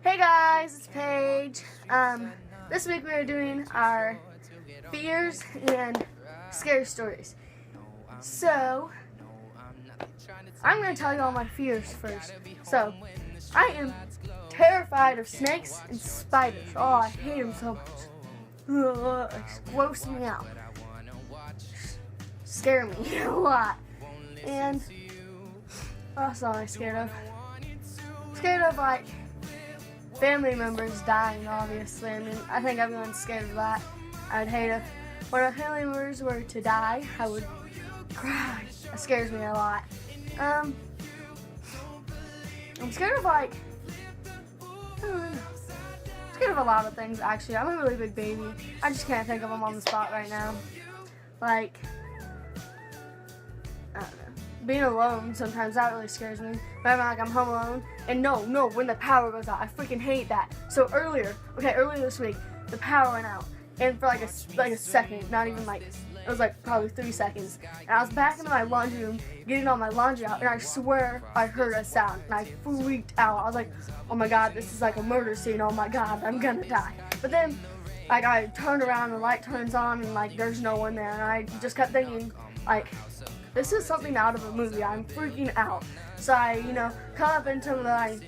Hey guys, it's Paige. This week we are doing our fears and scary stories. So, I'm going to tell you all my fears first. So, I am terrified of snakes and spiders. Oh, I hate them so much. Ugh, it gross me out. Scare me a lot. And what else am I scared of? Scared of like family members dying, obviously. I mean, I think everyone's scared of that. I'd hate if one of my family members were to die. I would cry. That scares me a lot. I'm scared of like, I don't know. I'm scared of a lot of things, actually. I'm a really big baby. I just can't think of them on the spot right now. Like, I don't know. Being alone, sometimes that really scares me. Whenever I'm home alone, and no, when the power goes out, I freaking hate that. So earlier this week, the power went out, and for like a second, not even like, it was like probably 3 seconds, and I was back into my laundry room, getting all my laundry out, and I swear I heard a sound, and I freaked out. I was like, oh my god, this is like a murder scene, oh my god, I'm gonna die. But then, like, I turned around, and the light turns on, and like, there's no one there, and I just kept thinking, like, this is something out of a movie. I'm freaking out. So I, come up into the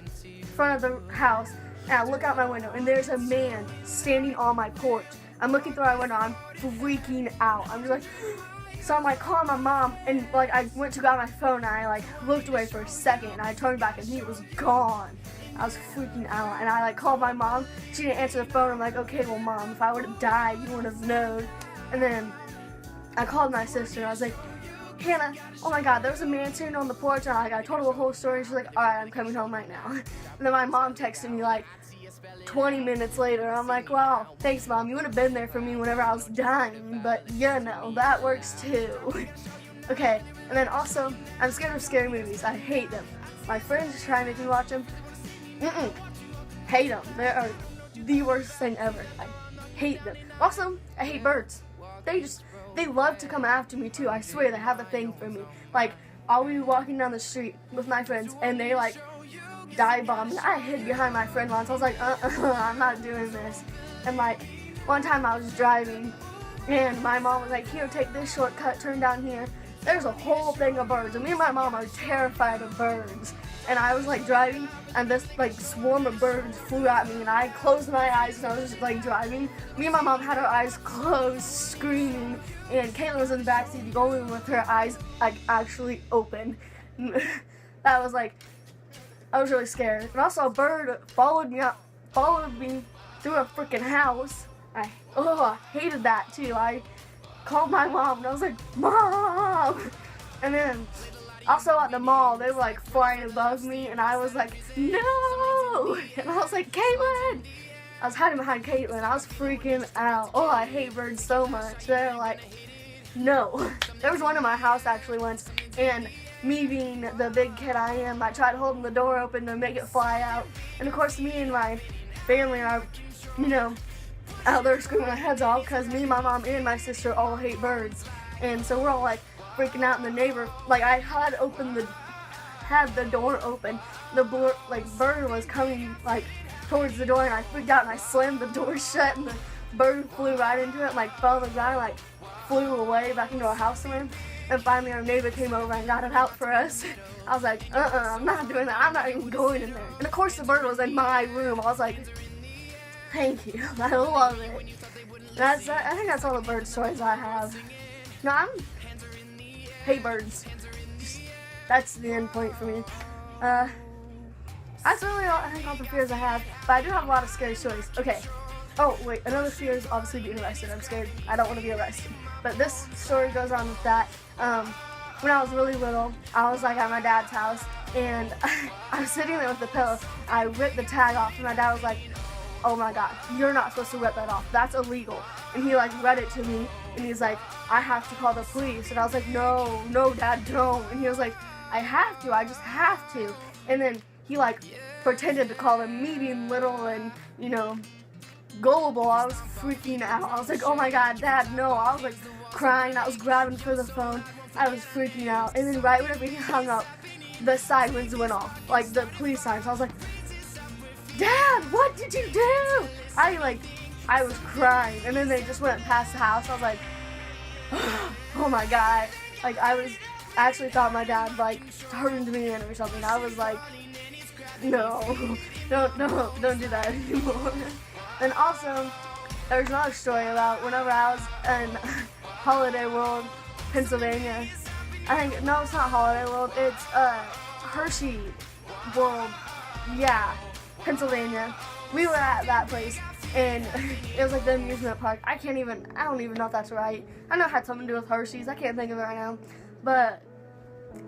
front of the house, and I look out my window, and there's a man standing on my porch. I'm looking through my window. I'm freaking out. I'm just like, so I'm like calling my mom, and like I went to grab my phone, and I like looked away for a second, and I turned back, and he was gone. I was freaking out, and I like called my mom. She didn't answer the phone. I'm like, okay, well, Mom, if I would have died, you would have known. And then I called my sister. I was like, Hannah, oh my god, there was a man sitting on the porch, and I told her the whole story, and she's like, alright, I'm coming home right now. And then my mom texted me like 20 minutes later. I'm like, wow, thanks Mom, you would have been there for me whenever I was dying, but that works too. Okay, and then also, I'm scared of scary movies. I hate them. My friends try to make me watch them. Hate them. They are the worst thing ever. I hate them. Also, I hate birds. They love to come after me too. I swear they have a thing for me. Like, I'll be walking down the street with my friends, and they like dive bomb me. I hid behind my friend once. I was like, I'm not doing this. And like, one time I was driving, and my mom was like, here, take this shortcut, turn down here. There's a whole thing of birds, and me and my mom are terrified of birds. And I was like driving, and this like swarm of birds flew at me, and I closed my eyes, and I was just like driving. Me and my mom had our eyes closed, screaming, and Caitlin was in the backseat, the only one with her eyes like actually open. I was really scared. And also a bird followed me through a freaking house. I hated that too. I called my mom, and I was like, Mom! And then also at the mall, they were like flying above me, and I was like, no! And I was like, Caitlin! I was hiding behind Caitlin. I was freaking out. Oh, I hate birds so much. They're like, no. There was one in my house actually once, and me being the big kid I am, I tried holding the door open to make it fly out. And of course, me and my family are, out there screaming our heads off because me, my mom, and my sister all hate birds. And so we're all like freaking out in the neighbor. Like, I had the door open. The bird was coming like towards the door, and I freaked out, and I slammed the door shut, and the bird flew right into it, and like fell on the ground, like flew away back into our house again. And finally our neighbor came over and got it out for us. I was like, I'm not doing that. I'm not even going in there. And of course the bird was in my room. I was like, thank you. I love it. I think that's all the bird stories I have. No, hate birds. That's the end point for me. That's really all the fears I have. But I do have a lot of scary stories. Okay. Oh, wait. Another fear is obviously being arrested. I'm scared. I don't want to be arrested. But this story goes on with that. When I was really little, I was like at my dad's house, and I was sitting there with the pillow. I ripped the tag off, and my dad was like, oh my god, you're not supposed to rip that off. That's illegal. And he like read it to me, and he's like, I have to call the police. And I was like, no, Dad, don't. And he was like, I have to. I just have to. And then he like pretended to call them, me being little and, gullible. I was freaking out. I was like, oh my god, Dad, no. I was like crying. I was grabbing for the phone. I was freaking out. And then right whenever he hung up, the sirens went off, like the police sirens. I was like, Dad, what did you do? I was crying, and then they just went past the house. I was like, oh my God. Like, I actually thought my dad, like, turned me in or something. I was like, no, don't do that anymore. And also, there's another story about whenever I was in Holiday World, Pennsylvania. No, it's not Holiday World, it's Hershey World, yeah, Pennsylvania. We were at that place, and it was like the amusement park. I don't even know if that's right. I know it had something to do with Hershey's. I can't think of it right now. But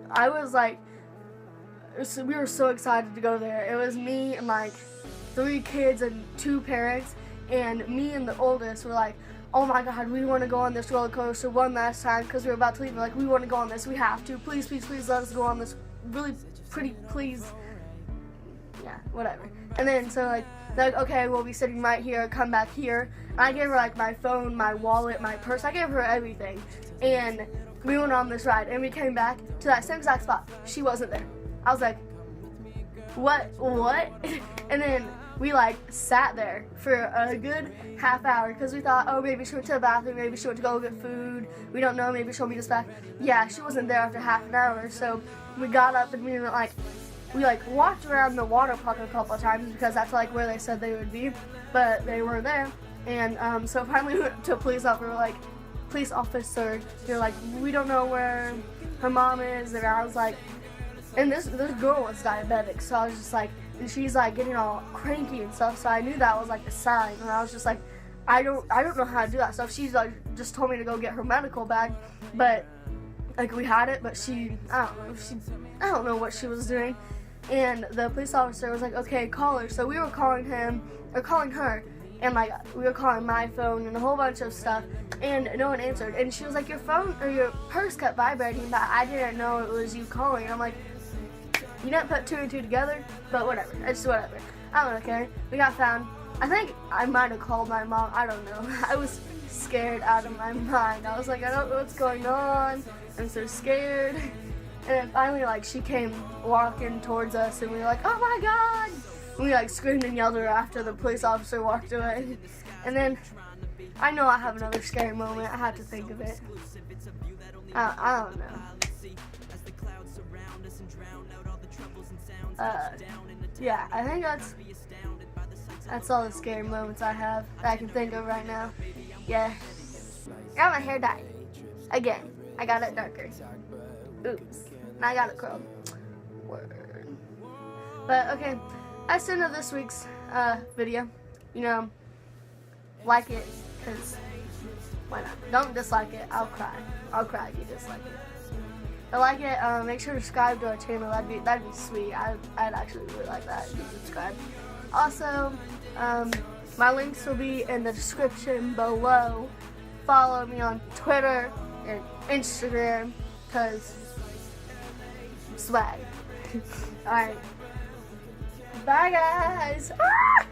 I was like, we were so excited to go there. It was me and like 3 kids and 2 parents, and me and the oldest were like, oh my God, we want to go on this roller coaster one last time because we were about to leave. We're like, we want to go on this. We have to. Please, please, please let us go on this really pretty, please. Yeah, whatever. And then so like, they're like, okay, we'll be sitting right here, come back here. And I gave her like my phone, my wallet, my purse. I gave her everything. And we went on this ride, and we came back to that same exact spot. She wasn't there. I was like, what? And then we like sat there for a good half hour because we thought, oh, maybe she went to the bathroom, maybe she went to go get food. We don't know, maybe she'll meet us back. Yeah, she wasn't there after half an hour. So we got up and we walked around the water park a couple of times because that's like where they said they would be, but they weren't there. And so finally we went to a police officer. We're like, police officer, they're like, we don't know where her mom is. And I was like, and this girl was diabetic, so I was just like, and she's like getting all cranky and stuff, so I knew that was like a sign. And I was just like, I don't know how to do that stuff. She's like just told me to go get her medical bag, but like we had it, but I don't know what she was doing. And the police officer was like, okay, call her. So we were calling her, and like we were calling my phone and a whole bunch of stuff, and no one answered. And she was like, your phone or your purse kept vibrating, but I didn't know it was you calling. I'm like, you didn't put 2 and 2 together, but whatever. It's whatever. I don't care. We got found. I think I might have called my mom. I don't know. I was scared out of my mind. I was like, I don't know what's going on. I'm so scared. And then finally, like, she came walking towards us, and we were like, oh my God. And we like screamed and yelled at her after the police officer walked away. And then I know I have another scary moment. I have to think of it. I don't know. Yeah, I think that's all the scary moments I have that I can think of right now. Yeah. Got my hair dyed. Again. I got it darker. Oops. And I got it curled. Word. But okay. That's the end of this week's video. You know, like it, because why not? Don't dislike it. I'll cry. I'll cry if you dislike it. If you like it, make sure to subscribe to our channel. That'd be sweet. I'd actually really like that if you subscribe. Also, my links will be in the description below. Follow me on Twitter and Instagram, because swag. Alright. Bye, guys. Ah!